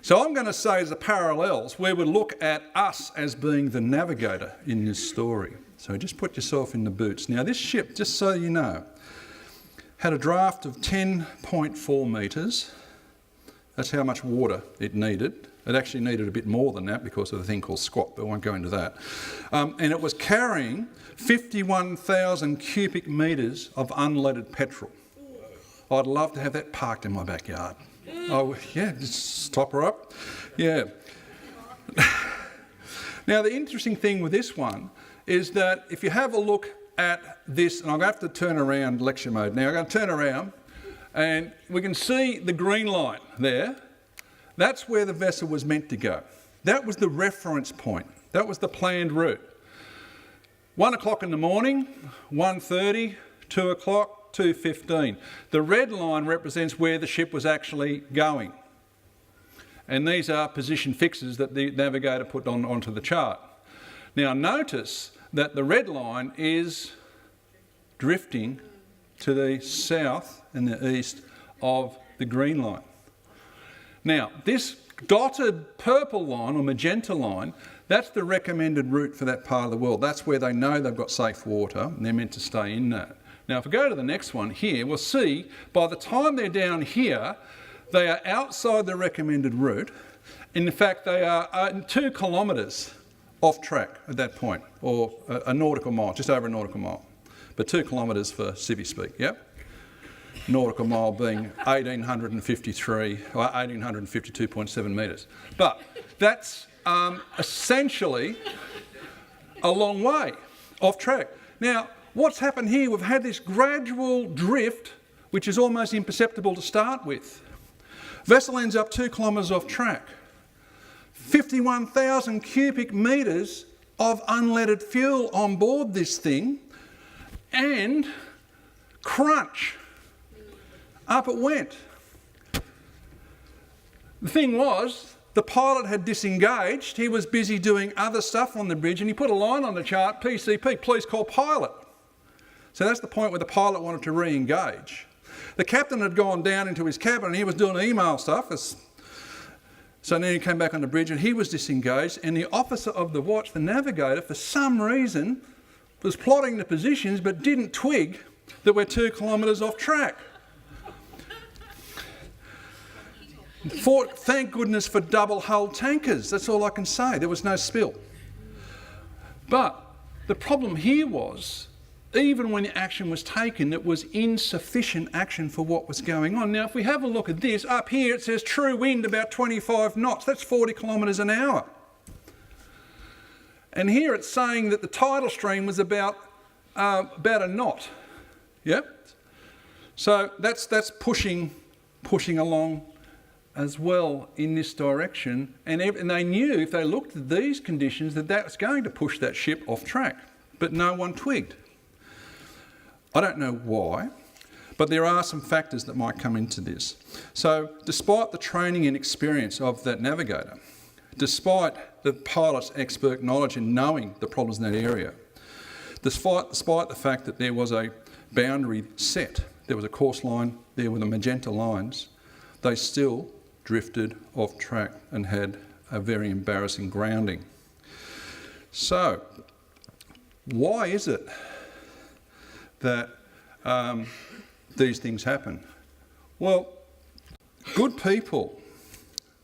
So I'm going to say as the parallels, we would look at us as being the navigator in this story. So just put yourself in the boots. Now this ship, just so you know, had a draught of 10.4 metres. That's how much water it needed. It actually needed a bit more than that because of a thing called squat, but I won't go into that. And it was carrying 51,000 cubic metres of unleaded petrol. I'd love to have that parked in my backyard. Oh, yeah, just top her up. Yeah. Now, the interesting thing with this one is that if you have a look at this, and I'm going to have to turn around lecture mode now. I'm going to turn around and we can see the green line there. That's where the vessel was meant to go. That was the reference point. That was the planned route. 1 o'clock in the morning, 1:30, 2 o'clock, 2:15. The red line represents where the ship was actually going. And these are position fixes that the navigator put onto the chart. Now notice that the red line is drifting to the south and the east of the green line. Now, this dotted purple line or magenta line, that's the recommended route for that part of the world. That's where they know they've got safe water and they're meant to stay in that. Now, if we go to the next one here, we'll see by the time they're down here, they are outside the recommended route. In fact, they are 2 kilometres off track at that point, or a nautical mile, just over a nautical mile. But 2 kilometres for civvy speak, yep? Nautical mile being 1,853 or 1,852.7 metres. But that's essentially a long way off track. Now, what's happened here, we've had this gradual drift, which is almost imperceptible to start with. Vessel ends up 2 kilometres off track. 51,000 cubic metres of unleaded fuel on board this thing, and crunch. Up it went. The thing was, the pilot had disengaged. He was busy doing other stuff on the bridge and he put a line on the chart, PCP, please call pilot. So that's the point where the pilot wanted to re-engage. The captain had gone down into his cabin and he was doing email stuff. So then he came back on the bridge and he was disengaged, and the officer of the watch, the navigator, for some reason was plotting the positions but didn't twig that we're 2 kilometres off track. Thank goodness for double-hulled tankers. That's all I can say. There was no spill. But the problem here was, even when the action was taken, it was insufficient action for what was going on. Now, if we have a look at this, up here it says true wind about 25 knots. That's 40 kilometres an hour. And here it's saying that the tidal stream was about a knot. Yep. So that's pushing along as well in this direction, and they knew if they looked at these conditions that was going to push that ship off track, but no one twigged. I don't know why, but there are some factors that might come into this. So despite the training and experience of that navigator, despite the pilot's expert knowledge in knowing the problems in that area, despite the fact that there was a boundary set, there was a course line, there were the magenta lines, they still drifted off track and had a very embarrassing grounding. So, why is it that these things happen? Well, good people,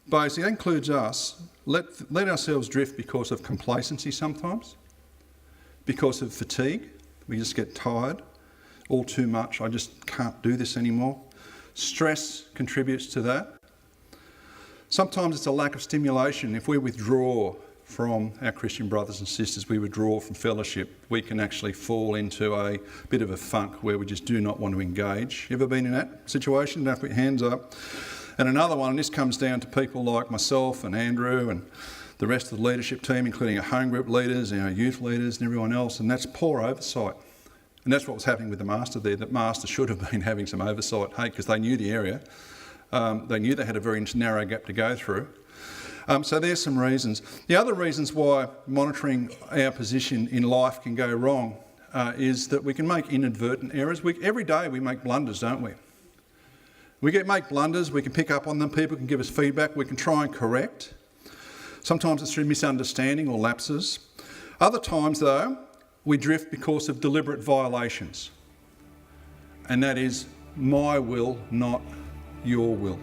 basically, that includes us, let ourselves drift because of complacency sometimes, because of fatigue. We just get tired, all too much. I just can't do this anymore. Stress contributes to that. Sometimes it's a lack of stimulation. If we withdraw from our Christian brothers and sisters, we withdraw from fellowship, we can actually fall into a bit of a funk where we just do not want to engage. You ever been in that situation? Don't put your hands up. And another one, and this comes down to people like myself and Andrew and the rest of the leadership team, including our home group leaders and our youth leaders and everyone else, and that's poor oversight. And that's what was happening with the master there. That master should have been having some oversight, because they knew the area. They knew they had a very narrow gap to go through. So there's some reasons. The other reasons why monitoring our position in life can go wrong is that we can make inadvertent errors. Every day we make blunders, don't we? We make blunders, we can pick up on them, people can give us feedback, we can try and correct. Sometimes it's through misunderstanding or lapses. Other times though, we drift because of deliberate violations. And that is my will, not your will.